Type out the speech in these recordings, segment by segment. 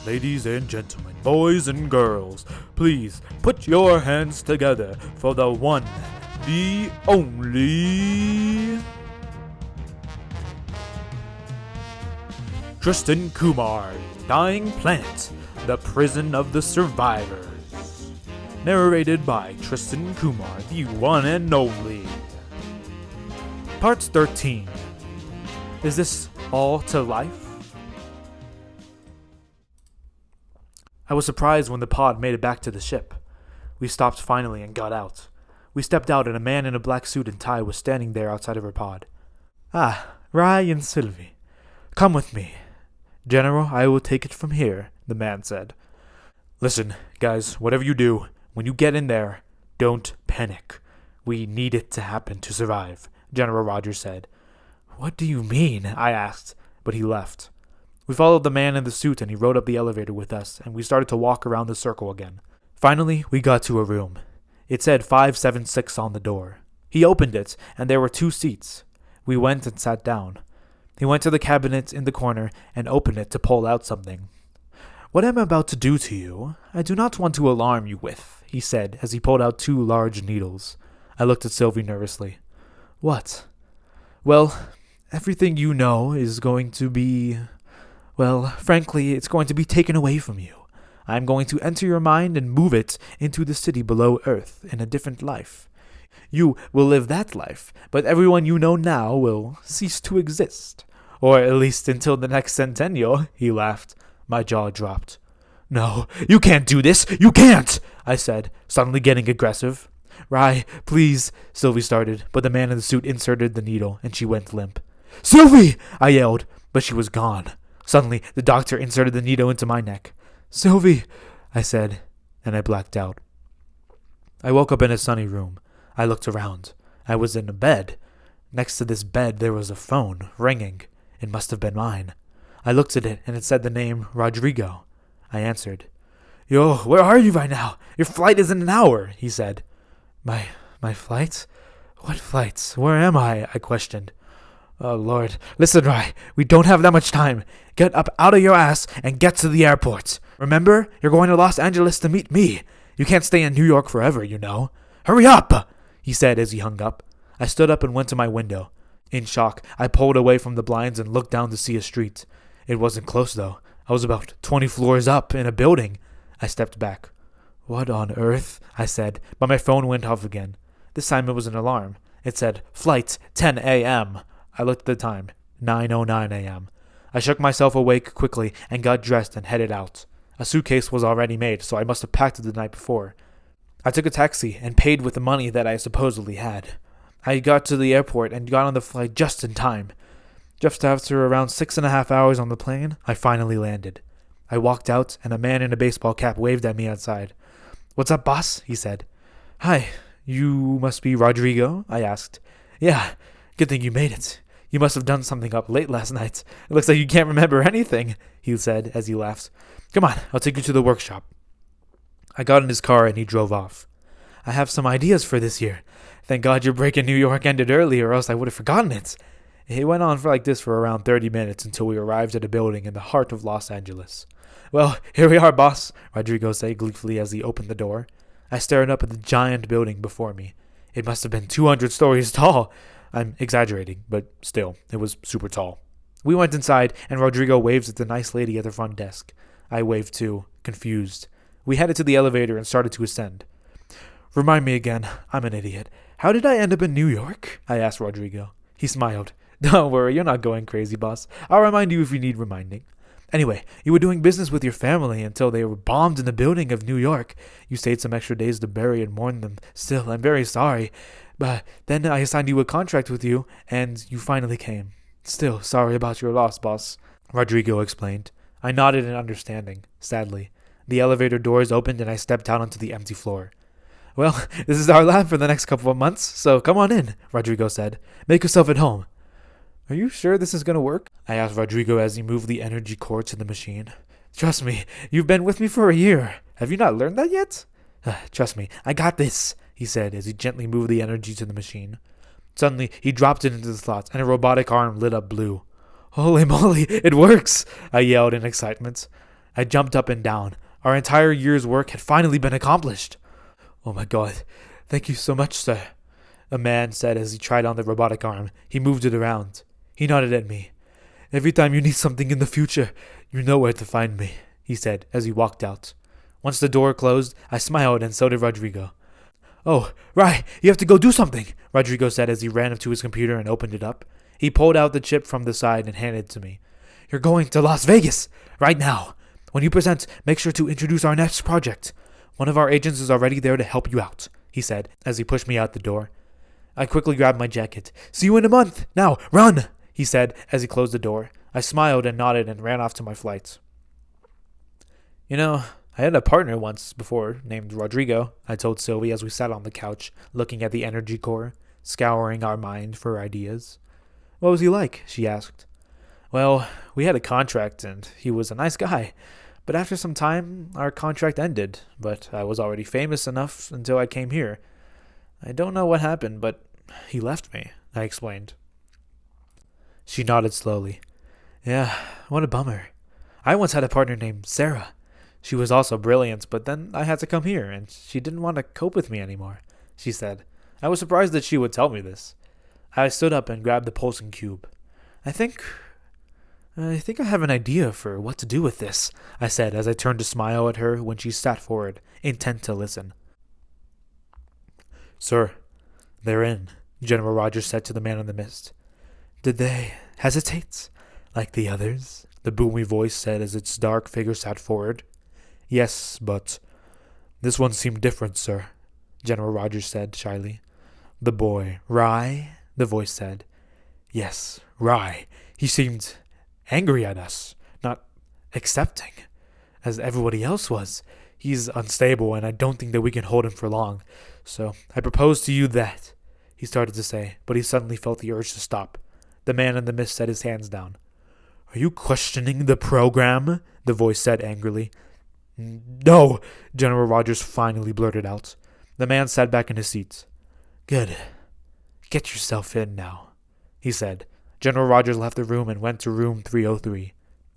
Ladies and gentlemen, boys and girls, please put your hands together for the one, the only... Tristan Kumar, Dying Planet, The Prison of the Survivors. Narrated by Tristan Kumar, the one and only. Part 13. Is this all to life? I was surprised when the pod made it back to the ship. We stopped finally and got out. We stepped out and a man in a black suit and tie was standing there outside of our pod. "Ah, Rai and Sylvie. Come with me. General, I will take it from here," the man said. "Listen, guys, whatever you do, when you get in there, don't panic. We need it to happen to survive," General Rogers said. "What do you mean?" I asked, but he left. We followed the man in the suit and he rode up the elevator with us, and we started to walk around the circle again. Finally, we got to a room. It said 576 on the door. He opened it, and there were 2 seats. We went and sat down. He went to the cabinet in the corner and opened it to pull out something. "What I'm about to do to you, I do not want to alarm you with," he said as he pulled out 2 large needles. I looked at Sylvie nervously. "What?" "Well, everything you know is going to be... Well, frankly, it's going to be taken away from you. I'm going to enter your mind and move it into the city below Earth in a different life. You will live that life, but everyone you know now will cease to exist. Or at least until the next centennial," he laughed. My jaw dropped. "No, you can't do this! You can't!" I said, suddenly getting aggressive. "Rai, please," Sylvie started, but the man in the suit inserted the needle and she went limp. "Sylvie!" I yelled, but she was gone. Suddenly, the doctor inserted the needle into my neck. "Sylvie," I said, and I blacked out. I woke up in a sunny room. I looked around. I was in a bed. Next to this bed, there was a phone, ringing. It must have been mine. I looked at it, and it said the name Rodrigo. I answered. "Yo, where are you right now? Your flight is in an hour," he said. My flight? What flight? Where am I?" I questioned. "Oh, Lord. Listen, Rai, we don't have that much time. Get up out of your ass and get to the airport. Remember, you're going to Los Angeles to meet me. You can't stay in New York forever, you know. Hurry up," he said as he hung up. I stood up and went to my window. In shock, I pulled away from the blinds and looked down to see a street. It wasn't close, though. I was about 20 floors up in a building. I stepped back. "What on earth?" I said, but my phone went off again. This time it was an alarm. It said, "Flight 10 a.m. I looked at the time, 9:09 a.m. I shook myself awake quickly and got dressed and headed out. A suitcase was already made, so I must have packed it the night before. I took a taxi and paid with the money that I supposedly had. I got to the airport and got on the flight just in time. Just after around 6.5 hours on the plane, I finally landed. I walked out and a man in a baseball cap waved at me outside. "What's up, boss?" he said. "Hi, you must be Rodrigo?" I asked. "Yeah, good thing you made it. You must have done something up late last night. It looks like you can't remember anything," he said as he laughed. "Come on, I'll take you to the workshop." I got in his car and he drove off. "I have some ideas for this year. Thank God your break in New York ended early or else I would have forgotten it." It went on like this for around 30 minutes until we arrived at a building in the heart of Los Angeles. "Well, here we are, boss," Rodrigo said gleefully as he opened the door. I stared up at the giant building before me. It must have been 200 stories tall. I'm exaggerating, but still, it was super tall. We went inside, and Rodrigo waved at the nice lady at the front desk. I waved too, confused. We headed to the elevator and started to ascend. "Remind me again, I'm an idiot. How did I end up in New York?" I asked Rodrigo. He smiled. "Don't worry, you're not going crazy, boss. I'll remind you if you need reminding. Anyway, you were doing business with your family until they were bombed in the building of New York. You stayed some extra days to bury and mourn them. Still, I'm very sorry. But then I assigned you a contract with you, and you finally came. Still, sorry about your loss, boss," Rodrigo explained. I nodded in understanding, sadly. The elevator doors opened and I stepped out onto the empty floor. "Well, this is our lab for the next couple of months, so come on in," Rodrigo said. "Make yourself at home." "Are you sure this is going to work?" I asked Rodrigo as he moved the energy cord to the machine. "Trust me, you've been with me for a year. Have you not learned that yet?" "Trust me, I got this," he said as he gently moved the energy to the machine. Suddenly, he dropped it into the slot, and a robotic arm lit up blue. "Holy moly, it works!" I yelled in excitement. I jumped up and down. Our entire year's work had finally been accomplished. Oh my god, thank you so much, sir, a man said as he tried on the robotic arm. He moved it around. He nodded at me. Every time you need something in the future, you know where to find me, he said as he walked out. Once the door closed, I smiled and so did Rodrigo. Oh, right, you have to go do something, Rodrigo said as he ran up to his computer and opened it up. He pulled out the chip from the side and handed it to me. You're going to Las Vegas, right now. When you present, make sure to introduce our next project. One of our agents is already there to help you out, he said as he pushed me out the door. I quickly grabbed my jacket. See you in a month. Now, run, he said as he closed the door. I smiled and nodded and ran off to my flight. You know, I had a partner once before named Rodrigo, I told Sylvie as we sat on the couch, looking at the energy core, scouring our mind for ideas. What was he like? She asked. Well, we had a contract and he was a nice guy. But after some time, our contract ended, but I was already famous enough until I came here. I don't know what happened, but he left me, I explained. She nodded slowly. Yeah, what a bummer. I once had a partner named Sarah. She was also brilliant, but then I had to come here, and she didn't want to cope with me anymore, she said. I was surprised that she would tell me this. I stood up and grabbed the pulsing cube. I think I have an idea for what to do with this, I said as I turned to smile at her when she sat forward, intent to listen. Sir, they're in, General Rogers said to the man in the mist. Did they hesitate, like the others? The boomy voice said as its dark figure sat forward. Yes, but this one seemed different, sir, General Rogers said shyly. The boy, Rye? The voice said. Yes, Rye. He seemed angry at us, not accepting, as everybody else was. He's unstable, and I don't think that we can hold him for long. So I propose to you that, he started to say, but he suddenly felt the urge to stop. The man in the mist set his hands down. Are you questioning the program? The voice said angrily. No, General Rogers finally blurted out. The man sat back in his seat. Good. Get yourself in now, he said. General Rogers left the room and went to room 303.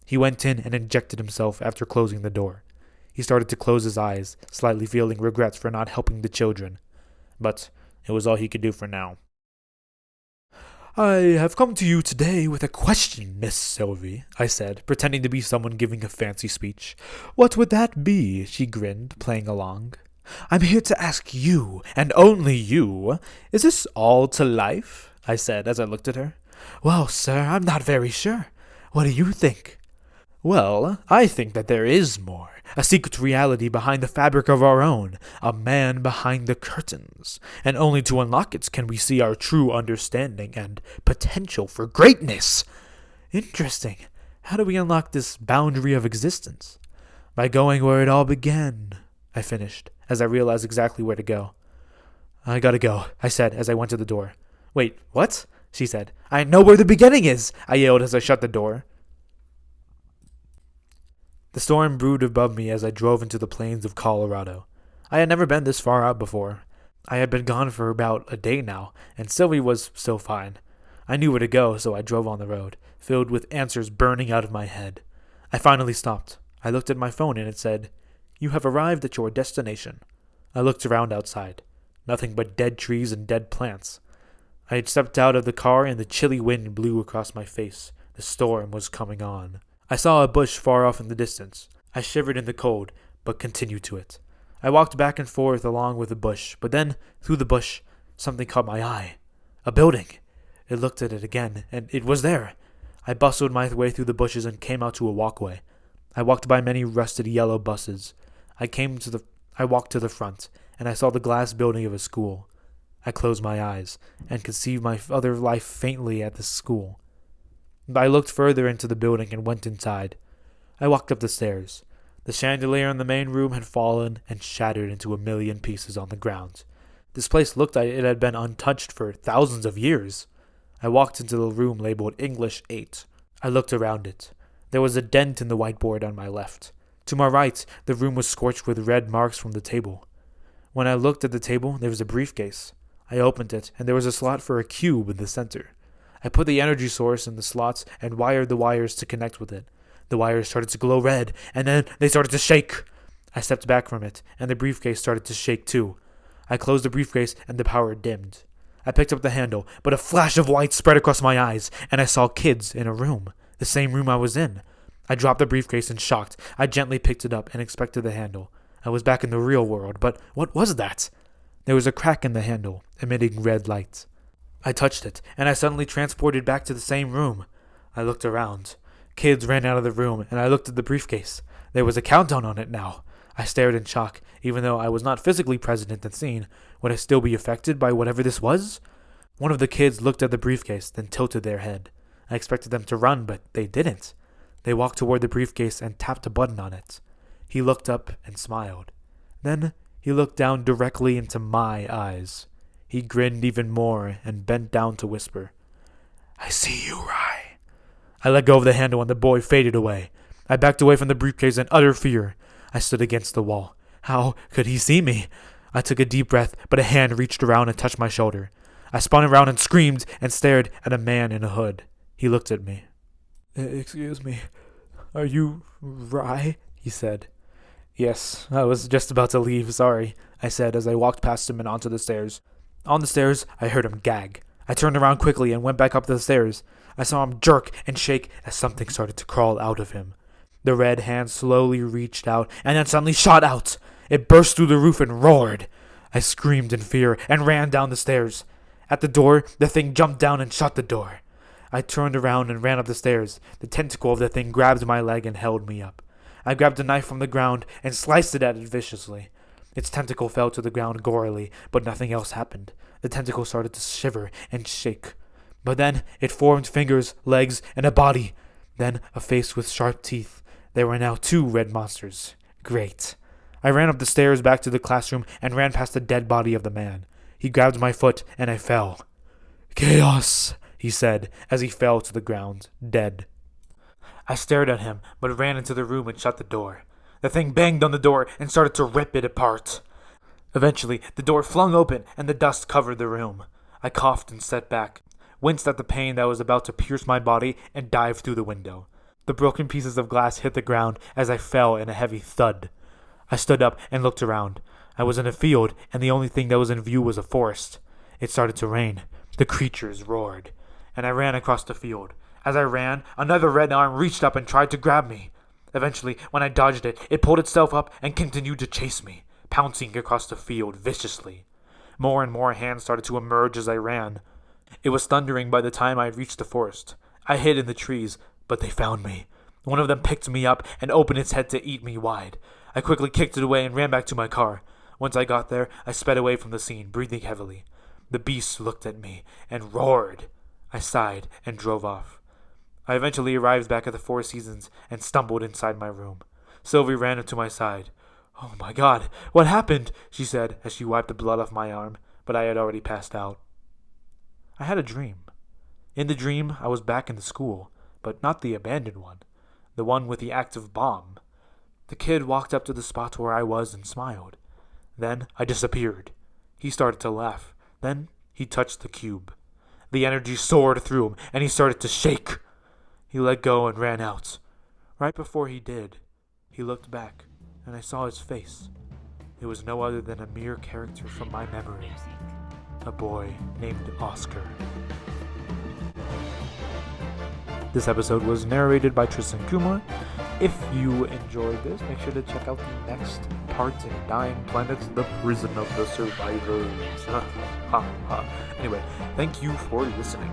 He went in and injected himself after closing the door. He started to close his eyes, slightly feeling regrets for not helping the children. But it was all he could do for now. I have come to you today with a question, Miss Sylvie, I said, pretending to be someone giving a fancy speech. What would that be? She grinned, playing along. I'm here to ask you, and only you, is this all to life? I said as I looked at her. Well, sir, I'm not very sure. What do you think? Well, I think that there is more. A secret reality behind the fabric of our own. A man behind the curtains. And only to unlock it can we see our true understanding and potential for greatness. Interesting. How do we unlock this boundary of existence? By going where it all began, I finished, as I realized exactly where to go. I gotta go, I said as I went to the door. Wait, what? She said. I know where the beginning is, I yelled as I shut the door. The storm brewed above me as I drove into the plains of Colorado. I had never been this far out before. I had been gone for about a day now, and Sylvie was still fine. I knew where to go, so I drove on the road, filled with answers burning out of my head. I finally stopped. I looked at my phone and it said, You have arrived at your destination. I looked around outside. Nothing but dead trees and dead plants. I had stepped out of the car and the chilly wind blew across my face. The storm was coming on. I saw a bush far off in the distance. I shivered in the cold, but continued to it. I walked back and forth along with the bush, but then, through the bush, something caught my eye. A building. I looked at it again, and it was there. I bustled my way through the bushes and came out to a walkway. I walked by many rusted yellow buses. I walked to the front, and I saw the glass building of a school. I closed my eyes, and could see my other life faintly at the school. I looked further into the building and went inside. I walked up the stairs. The chandelier in the main room had fallen and shattered into a million pieces on the ground. This place looked like it had been untouched for thousands of years. I walked into the room labeled English 8. I looked around it. There was a dent in the whiteboard on my left. To my right, the room was scorched with red marks from the table. When I looked at the table, there was a briefcase. I opened it, and there was a slot for a cube in the center. I put the energy source in the slots and wired the wires to connect with it. The wires started to glow red, and then they started to shake. I stepped back from it, and the briefcase started to shake too. I closed the briefcase, and the power dimmed. I picked up the handle, but a flash of light spread across my eyes, and I saw kids in a room, the same room I was in. I dropped the briefcase in shock. I gently picked it up and inspected the handle. I was back in the real world, but what was that? There was a crack in the handle, emitting red light. I touched it, and I suddenly transported back to the same room. I looked around. Kids ran out of the room, and I looked at the briefcase. There was a countdown on it now. I stared in shock. Even though I was not physically present at the scene, would I still be affected by whatever this was? One of the kids looked at the briefcase, then tilted their head. I expected them to run, but they didn't. They walked toward the briefcase and tapped a button on it. He looked up and smiled. Then he looked down directly into my eyes. He grinned even more and bent down to whisper, "I see you, Rye." I let go of the handle and the boy faded away. I backed away from the briefcase in utter fear. I stood against the wall. How could he see me? I took a deep breath, but a hand reached around and touched my shoulder. I spun around and screamed and stared at a man in a hood. He looked at me. "Excuse me, are you Rye?" he said. "Yes, I was just about to leave, sorry," I said as I walked past him and onto the stairs. On the stairs, I heard him gag. I turned around quickly and went back up the stairs. I saw him jerk and shake as something started to crawl out of him. The red hand slowly reached out and then suddenly shot out. It burst through the roof and roared. I screamed in fear and ran down the stairs. At the door, the thing jumped down and shut the door. I turned around and ran up the stairs. The tentacle of the thing grabbed my leg and held me up. I grabbed a knife from the ground and sliced it at it viciously. Its tentacle fell to the ground gorily, but nothing else happened. The tentacle started to shiver and shake. But then it formed fingers, legs, and a body. Then a face with sharp teeth. There were now 2 red monsters. Great. I ran up the stairs back to the classroom and ran past the dead body of the man. He grabbed my foot and I fell. "Chaos," he said as he fell to the ground, dead. I stared at him, but ran into the room and shut the door. The thing banged on the door and started to rip it apart. Eventually, the door flung open and the dust covered the room. I coughed and stepped back, winced at the pain that was about to pierce my body, and dived through the window. The broken pieces of glass hit the ground as I fell in a heavy thud. I stood up and looked around. I was in a field, and the only thing that was in view was a forest. It started to rain. The creatures roared, and I ran across the field. As I ran, another red arm reached up and tried to grab me. Eventually, when I dodged it, it pulled itself up and continued to chase me, pouncing across the field viciously. More and more hands started to emerge as I ran. It was thundering by the time I had reached the forest. I hid in the trees, but they found me. One of them picked me up and opened its head to eat me wide. I quickly kicked it away and ran back to my car. Once I got there, I sped away from the scene, breathing heavily. The beast looked at me and roared. I sighed and drove off. I eventually arrived back at the Four Seasons and stumbled inside my room. Sylvie ran up to my side. "Oh my God, what happened?" she said as she wiped the blood off my arm, but I had already passed out. I had a dream. In the dream, I was back in the school, but not the abandoned one, the one with the active bomb. The kid walked up to the spot where I was and smiled. Then I disappeared. He started to laugh. Then he touched the cube. The energy soared through him, and he started to shake. He let go and ran out. Right before he did, he looked back, and I saw his face. It was no other than a mere character from my memory. A boy named Oscar. This episode was narrated by Tristan Kumar. If you enjoyed this, make sure to check out the next part in Dying Planets, The Prison of the Survivors. Anyway, thank you for listening.